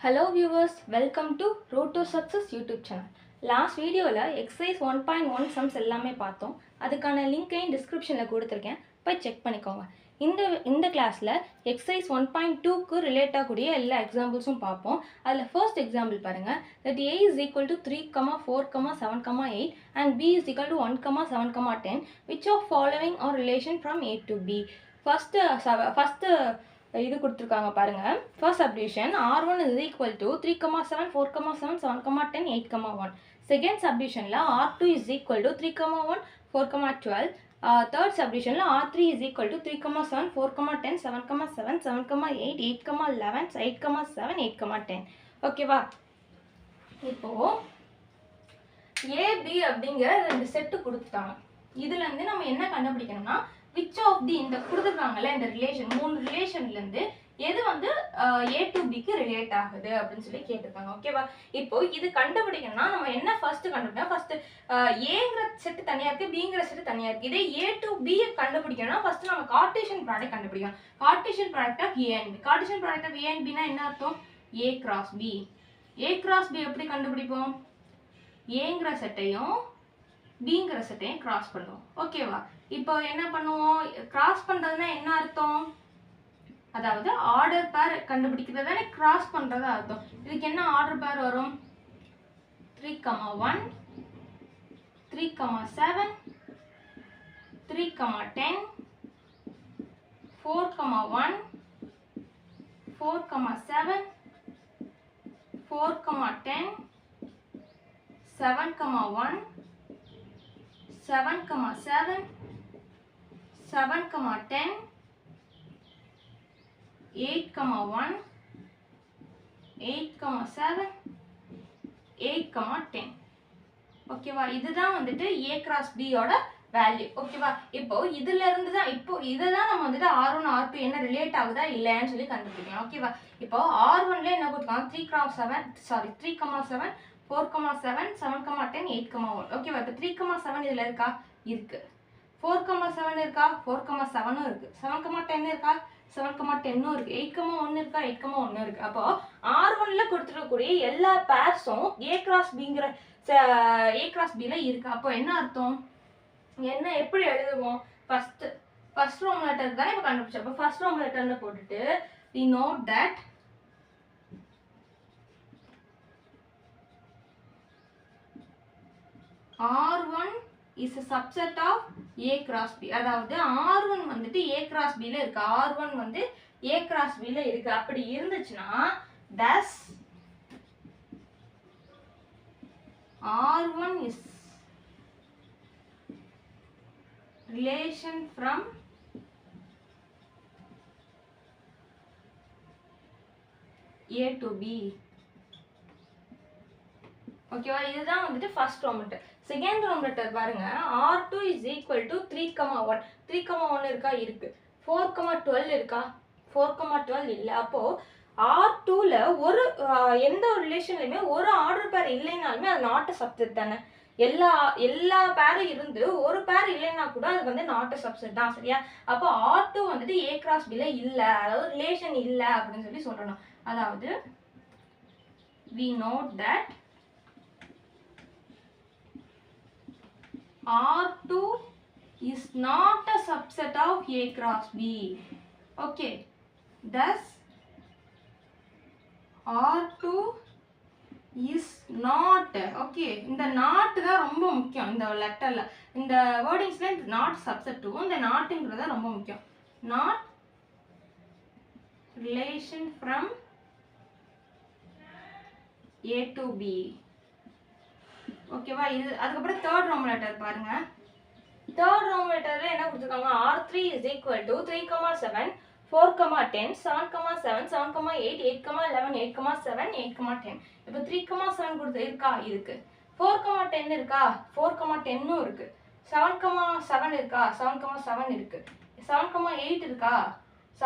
Hello viewers, welcome to Road to Success YouTube channel. Last video la exercise 1.1 sums எல்லாமே பார்த்தோம். அதுக்கான link டிஸ்கிரிப்ஷன்ல கொடுத்திருக்கேன். போய் செக் பண்ணிக்கோங்க. இந்த கிளாஸ்ல exercise 1.2 க்கு ரிலேட் ஆகக்கூடிய எல்லா எக்ஸாம்பிள்ஸும் பார்ப்போம். அதுல first example பாருங்க. That a is equal to 3, 4, 7, 8 and b is equal to 1, 7, 10. Which of following are relation from a to b? First இது கொடுத்துருக்காங்க பாருங்க. First subdivision r1 is equal to 3, 7, 4, 7, 7, 10, 8, 1. Second சப்டிவிஷன்ல r2 is equal to 3, 1, 4, 12. Third சப்டிவிஷன்ல r3 is equal to 3, 7, 4, 10, 7, 7, 7, 8, 8, 11, 8, 7, 8, 10. ஓகேவா? இப்போ ab அப்படிங்கிற ரெண்டு set கொடுத்துட்டாங்க. இதுல இருந்து நம்ம என்ன கண்டுபிடிக்கணும்னா which of the இந்த கொடுத்துருக்காங்கல்ல இந்த ரிலேஷன் மூணு ரிலேஷன்ல இருந்து எது வந்து a to b க்கு ரிலேட் ஆகுது அப்படின்னு சொல்லி கேட்டிருக்காங்க. ஓகேவா? இப்போ இது கண்டுபிடிக்கணும்னா நம்ம என்ன ஃபர்ஸ்ட் கண்டுபிடிக்கணும்? ஃபர்ஸ்ட் ஏங்கிற செட் தனியா இருக்கு, பிங்கிற செட் தனியா இருக்கு. இதே a to b கண்டுபிடிக்கணும்னா ஃபர்ஸ்ட் நம்ம கார்ட்டீசியன் ப்ராடக்ட் கண்டுபிடிக்கணும். Cartesian product of a and b. Cartesian product of a and b னா என்ன அர்த்தம்? a cross b. a cross b எப்படி கண்டுபிடிப்போம்? ஏங்கிற செட்டையும் பிங்கிற செட்டையும் கிராஸ் பண்ணுவோம். ஓகேவா? இப்போ என்ன பண்ணுவோம்? கிராஸ் பண்றதுன்னா என்ன அர்த்தம்? அதாவது ஆர்டர் பேர் கண்டுபிடிக்கிறது தானே கிராஸ் பண்றதா அர்த்தம். இதுக்கு என்ன ஆர்டர் பேர் வரும்? 3, 1, 3, 7, 3, 10, 4, 1, 4, 7, 4, 10, 7, 1, 7, 7, 7, 10, 8, 1, 8, 7, 8, 10. ஓகேவா? இதுதான் வந்துட்டு a cross b ஓட வேல்யூ. ஓகேவா? இப்போ இதுல இருந்து தான் இப்போ இததான் நம்ம வந்துட்டு r1 r2 என்ன ரிலேட் ஆகுதா இல்லையான்னு சொல்லி கண்டுபிடிக்கணும். ஓகேவா? இப்போ r1ல என்ன கொடுத்தாங்க? 3, 7, 4, 7, 7, 10, 8, 1. ஓகேவா? இப்போ 3, 7 இதுல இருக்கா? இருக்கு. 4, 7 இருக்கா? 4, 7 இருக்கு. 7, 10 இருக்கா? 7, 10 இருக்கு. 8, 1 இருக்கா? 8, 1 இருக்கு. அப்போ r1ல கொடுத்துருக்கக்கூடிய எல்லா பேர்ஸும் a cross bங்கிற a cross bல இருக்கு. அப்போ என்ன அர்த்தம்? என்ன எப்படி எழுதுவோம்? ஃபர்ஸ்ட் ரோம் லெட்டர் தானே இப்போ கண்டுபிடிச்சோம். அப்போ ஃபர்ஸ்ட் ரோம் லெட்டர்ல போட்டுட்டு we note that r1 is a subset of a cross b. அதாவது r1 வந்துட்டு a cross b ல இருக்கு. r1 வந்து a cross b ல இருக்கு. அப்படி இருந்துச்சுன்னா thus r1 is relation from a to b. ஓகேவா? இதுதான் வந்துட்டு ஃபர்ஸ்ட் ரோம் லெட்டர். செகண்ட் ரோம் லெட்டர் பாருங்க. r2 is equal to 3, 1. 3, 1 இருக்கா? இருக்கு. 4, 12 இருக்கா? 4, 12 இல்ல. அப்போ r2ல ஒரு எந்த ஒரு ரிலேஷன்லயுமே ஒரு ஆர்டர் பேர் இல்லைனாலுமே அது நாட் a subset தானே. எல்லா பேரும் இருந்து ஒரு பேர் இல்லைன்னா கூட அது வந்து நாட் a subset தான். சரியா? அப்போ r2 வந்துட்டு a cross b ல இல்ல, அதாவது ரிலேஷன் இல்ல அப்படின்னு சொல்லி சொல்லணும். அதாவது we note that r2 is not a subset of a cross b. Okay, thus r2 is not. okay, இந்த not தான் ரொம்ப முக்கியம். இந்த லெட்டர்ல இந்த வேர்டிங்ஸ்ல not subset to இந்த notங்கிறது ரொம்ப முக்கியம். not relation from a to b. ஓகேவா? இது அதுக்கப்புறம் தேர்ட் ரோம் லெட்டர் பாருங்க. தேர்ட் ரோம் லெட்டர்ல என்ன கொடுத்துருக்காங்க? r3 is equal to 3, 7, 4, 10, 7, 7, 7, 8, 8, 11, 8, 7, 8, 10. இப்போ 3, 7 கொடுத்து இருக்கா? இருக்கு. 4, 10 இருக்கா? 4, 10 இருக்கு. 7, 7 இருக்கா? 7, 7 இருக்கு. 7, 8 இருக்கா?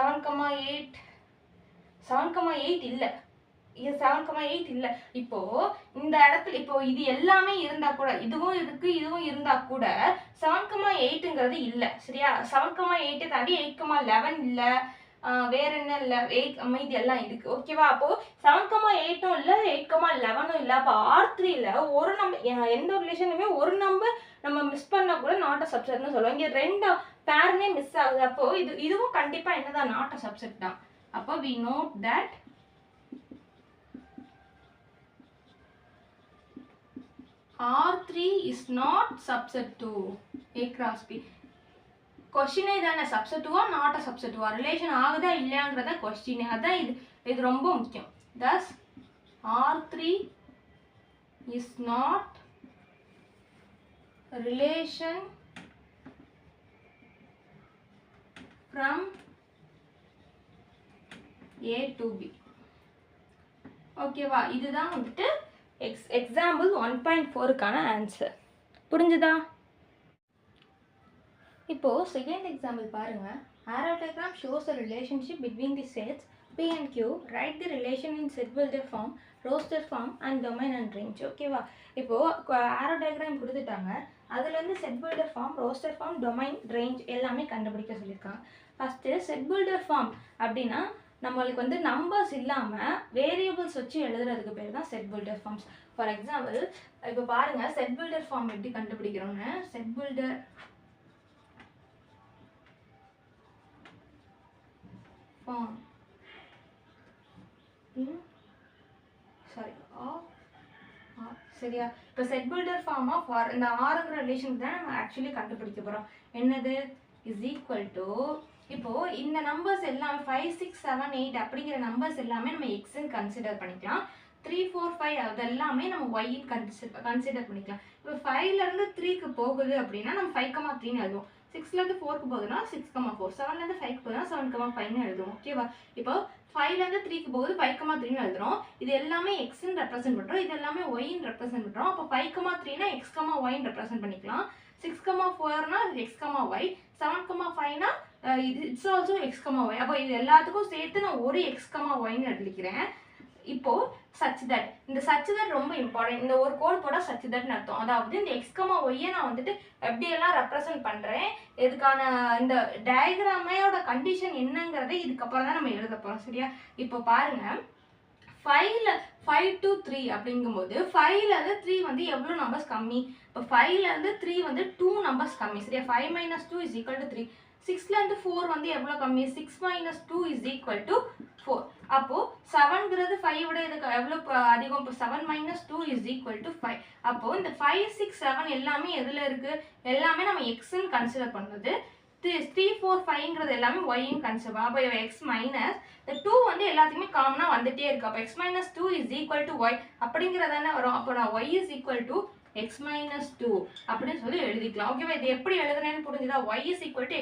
7, 8 இல்ல. இது 7,8 இல்ல. இப்போ இந்த இடத்துல இப்போ இது எல்லாமே இருந்தா கூட இதுவும் இருக்கு இதுவும் இருந்தா கூட 7,8ங்கிறது இல்ல. சரியா? 7,8 தாண்டி 8,11 இல்ல, வேற என்ன இல்லை 8 மீதி எல்லாம் இருக்கு. ஓகேவா? அப்போ 7,8 இல்லை 8,11 இல்லை. அப்போ R3ல ஒரு நம்பர் எந்த ரிலேஷனுமே ஒரு நம்பர் நம்ம மிஸ் பண்ணா கூட நாட் அ சப்செட்னு சொல்லுவோம். இங்க 2 பேருமே மிஸ் ஆகுது. அப்போ இதுவும் கண்டிப்பா என்னதான் நாட் அ சப்செட் தான். அப்போ we note that R3 is not subset to A cross B. கொஸ்டினே தானே சப்செட் டூவா நாட் அ சப்செட் டூவா, ரிலேஷன் ஆகுதா இல்லையாங்கிறத கொஸ்டின். அதான் இது ரொம்ப முக்கியம். thus R3 is not relation from A to B. ஓகேவா? இதுதான் வந்துட்டு எக்ஸாம்பிள் 1.4க்கான ஆன்சர். புரிஞ்சுதா? இப்போ செகண்ட் எக்ஸாம்பிள் பாருங்க. arrow diagram shows the relationship between the sets P and Q. Write the relation in set builder form, roster form and domain and range. ஓகேவா? இப்போ arrow diagram கொடுத்துட்டாங்க. அதுலேருந்து set builder form, roster form, domain, range எல்லாமே கண்டுபிடிக்க சொல்லியிருக்காங்க. First set builder form அப்படின்னா நம்மளுக்கு வந்து நம்பர்ஸ் இல்லாமல் வேரியபிள்ஸ் வச்சு எழுதுறதுக்கு பேர் தான் set builder forms. For example இப்போ பாருங்கள் செட் பில்டர் ஃபார்ம் எப்படி கண்டுபிடிக்கிறோன்னு. செட் பில்டர் ஃபார்ம் சரியா? இப்போ set builder form of R, இந்த ஆறுங்கிற ரிலேஷன் தான் நம்ம ஆக்சுவலி கண்டுபிடிக்க போகிறோம். என்னது? இஸ் ஈக்குவல் டு, இப்போ இந்த நம்பர்ஸ் எல்லாமே 5, 6, 7, 8 அப்படிங்கிற நம்பர்ஸ் எல்லாமே நம்ம எக்ஸ்ன்னு கன்சிடர் பண்ணிக்கலாம். 3, 4, 5 அது எல்லாமே நம்ம ஒய்ன்னு கன்சிடர் பண்ணிக்கலாம். இப்போ 5லேருந்து 3க்கு போகுது அப்படின்னா நம்ம 5,3ன்னு எழுதுவோம். 6லேருந்து 4க்கு போகுதுன்னா 6,4, 7லேருந்து 5க்கு போகுதுன்னா 7,5ன்னு எழுதுவோம். ஓகேவா? இப்போ 5லேருந்து 3க்கு போகுது 5,3ன்னு எழுதுறோம். இது எல்லாமே எக்ஸ்ன்னு ரெப்ரசென்ட் பண்ணுறோம், இது எல்லாமே ஒய்ன்னு ரெப்ரசென்ட் பண்ணுறோம். அப்போ 5,3னா எக்ஸ், ஒய்ன்னு ரெப்ரசென்ட் பண்ணிக்கலாம். 6,4னா எக்ஸ், ஒய். 7,5னா இட்ஸ் ஆல்சோ எக்ஸ், ஒய். அப்போ இது எல்லாத்துக்கும் சேர்த்து நான் ஒரு எக்ஸ், ஒய்ன்னு எழுதிக்கிறேன். இப்போ சச் தட், இந்த சச் தட் ரொம்ப இம்பார்ட்டன்ட். இந்த ஒரு கோட் போட சச் தட்னு அர்த்தம். அதாவது இந்த எக்ஸ், ஒய்யை நான் வந்துட்டு எப்படியெல்லாம் ரெப்ரசென்ட் பண்ணுறேன், இதுக்கான இந்த டயக்ராமையோட கண்டிஷன் என்னங்கிறத இதுக்கப்புறம் தான் நம்ம எழுத போகிறோம். சரியா? இப்போ பாருங்க, 5 to 3 அப்படிங்கும்போது 5லேருந்து 3 வந்து எவ்வளோ நம்பர்ஸ் கம்மி? இப்போ 5லேருந்து 3 வந்து 2 நம்பர்ஸ் கம்மி. சரியா? 5 - 2 = 3. 6லேருந்து 4 வந்து எவ்வளோ கம்மி? 6 - 2 = 4. அப்போ 7ங்கிறது 5 விட இதுக்கு எவ்வளோ அதிகம்? இப்போ 7 - 2 = 5. அப்போ இந்த 5, 6, 7 எல்லாமே எதில் இருக்கு? எல்லாமே நம்ம எக்ஸ்ன்னு கன்சிடர் பண்ணுறது. 3, 4, 5ங்கிறது எல்லாமே ஒய்ன்னு கன்சிடர். அப்போ எக்ஸ் மைனஸ் இந்த 2 வந்து எல்லாத்துக்குமே காமனாக வந்துட்டே இருக்கு. அப்போ எக்ஸ் - 2 = ஒய் அப்படிங்கிறதானே வரும். அப்போ நான் ஒய் = x - 2 அப்படின்னு சொல்லி எழுதிக்கலாம். ஓகேவா? இது எப்படி எழுதுனேன்னு புரிஞ்சுதா? y =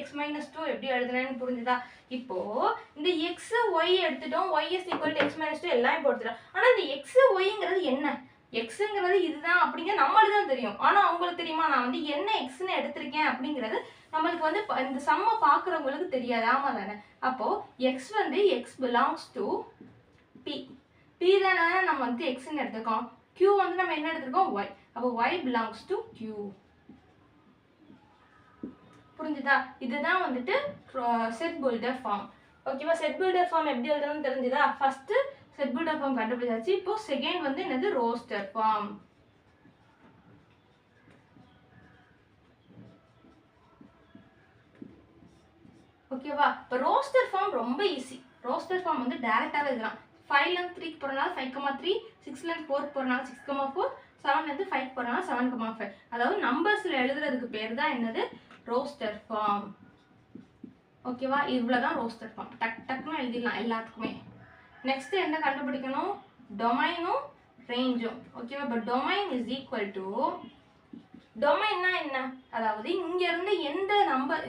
x - 2 எப்படி எழுதுனேன்னு புரிஞ்சுதா? இப்போ இந்த x, y எடுத்துட்டோம், y = x - 2 எல்லாம் போட்டுட்டோம். ஆனால் இந்த x, yங்கிறது என்ன? எக்ஸுங்கிறது இதுதான் அப்படிங்கிற நம்மளுக்கு தான் தெரியும். ஆனால் அவங்களுக்கு தெரியுமா நான் வந்து என்ன எக்ஸ்ன்னு எடுத்திருக்கேன் அப்படிங்கிறது நம்மளுக்கு வந்து இந்த சம்மை பார்க்குறவங்களுக்கு தெரியாது. ஆமாம் தானே? அப்போ எக்ஸ் வந்து x belongs to B. B தானே நம்ம வந்து எக்ஸ்ன்னு எடுத்துக்கோம். Q வந்து நம்ம என்ன எடுத்துருக்கோம்? y. அப்போ y belongs to Q. புரிஞ்சுதா? இதுதான் வந்துட்டு செட் பில்டர் ஃபார்ம். ஓகேவா? செட் பில்டர் ஃபார்ம் எப்படி எழுதணும்னு தெரிஞ்சுதா? ஃபர்ஸ்ட் செட் பில்டர் ஃபார்ம் கண்டுபிடிச்சாச்சு. இப்போ செகண்ட் வந்து என்னது? Roster form. ஓகேவா? இப்போ ரோஸ்டர் ஃபார்ம் ரொம்ப ஈஸி. ரோஸ்டர் ஃபார்ம் வந்து டைரக்டாவே எழுதலாம். 5லேருந்து 3க்கு போகிறனால 5,3, 6லேருந்து 4க்கு போகிறனால 6,4, 7லேருந்து 5க்கு போகிறனால 7,5. அதாவது நம்பர்ஸில் எழுதுறதுக்கு பேர் தான் என்னது? Roster form. ஓகேவா? இவ்வளோதான் ரோஸ்டர் ஃபார்ம். டக்குன்னு எழுதிடலாம் எல்லாத்துக்குமே. நெக்ஸ்ட் என்ன கண்டுபிடிக்கணும்? டொமைனும் ரேஞ்சும். ஓகேவா? இப்போ டொமைன் இஸ் ஈக்குவல் டு, டொமைன்னா என்ன? அதாவது இங்கேருந்து எந்த நம்பர்,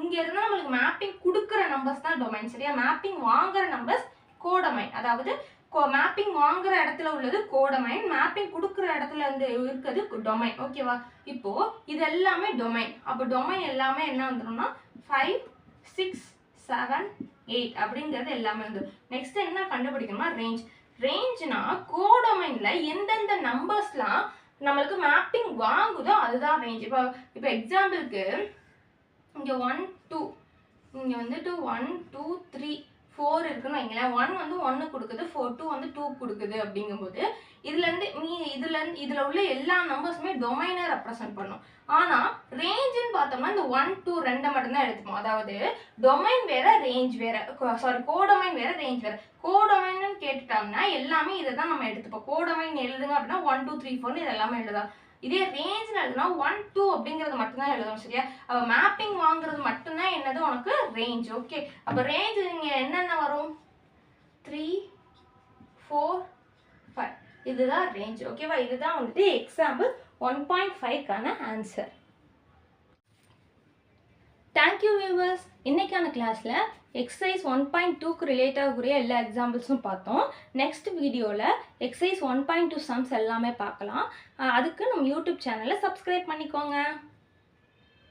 இங்கேருந்து நம்மளுக்கு மேப்பிங் கொடுக்குற நம்பர்ஸ் தான் டொமைன். சரியா? மேப்பிங் வாங்குற நம்பர்ஸ் கோடொமைன். அதாவது மேப்பிங் வாங்குற இடத்துல உள்ளது கோடொமைன், மேப்பிங் கொடுக்குற இடத்துல இருந்து இருக்கிறது டொமைன். ஓகேவா? இப்போ இது எல்லாமே டொமைன். அப்போ டொமைன் எல்லாமே என்ன வந்துடும்னா 5, 6, 7, 8 அப்படிங்கிறது எல்லாமே வந்து. நெக்ஸ்ட் என்ன கண்டுபிடிக்கணும்னா ரேஞ்ச். ரேஞ்ச்னா கோடொமைன்ல எந்தெந்த நம்பர்ஸ்லாம் நம்மளுக்கு மேப்பிங் வாங்குதோ அதுதான் ரேஞ்ச். இப்போ எக்ஸாம்பிளுக்கு இங்கே 1, 2 இங்கே வந்துட்டு 1 2 3 4 இருக்குன்னு வைங்களேன். 1 வந்து 1 கொடுக்குது, 2 வந்து 2 கொடுக்குது. அப்படிங்கும்போது இதில் உள்ள எல்லா நம்பர்ஸுமே டொமைனை ரெப்ரசன்ட் பண்ணும். ஆனால் ரேஞ்சுன்னு பார்த்தோம்னா இந்த 1 2 2 மட்டும்தான் எடுத்துப்போம். அதாவது டொமைன் வேற, ரேஞ்ச் வேற, சாரி கோடொமைன் வேற, ரேஞ்ச் வேற. கோடொமைன்னு கேட்டுட்டாங்கன்னா எல்லாமே இதை தான் நம்ம எடுத்துப்போம். கோடொமைன் எழுதுங்க அப்படின்னா 1 2 3 4 இது எல்லாமே எழுதலாம். இதே ரேஞ்ச் எழுதுனா 1 2 அப்படிங்கிறது மட்டும்தான் எழுதணும். சரியா? அப்போ மேப்பிங் வாங்குறது மட்டும்தான் என்னது உனக்கு ரேஞ்ச். ஓகே, அப்போ ரேஞ்ச் இங்கே என்னென்ன வரும்? 3 4 5 இதுதான் ரேஞ்ச். ஓகேவா? இதுதான் வந்துட்டு எக்ஸாம்பிள் 1.5க்கான ஆன்சர். Thank you viewers. இன்னைக்கான கிளாஸில் எக்ஸசைஸ் 1.2க்கு ரிலேட் ஆகக்கூடிய எல்லா எக்ஸாம்பிள்ஸும் பார்த்தோம். நெக்ஸ்ட் வீடியோவில் எக்ஸசைஸ் 1.2 சம்ஸ் எல்லாமே பார்க்கலாம். அதுக்கு நம்ம யூடியூப் சேனலை சப்ஸ்கிரைப் பண்ணிக்கோங்க.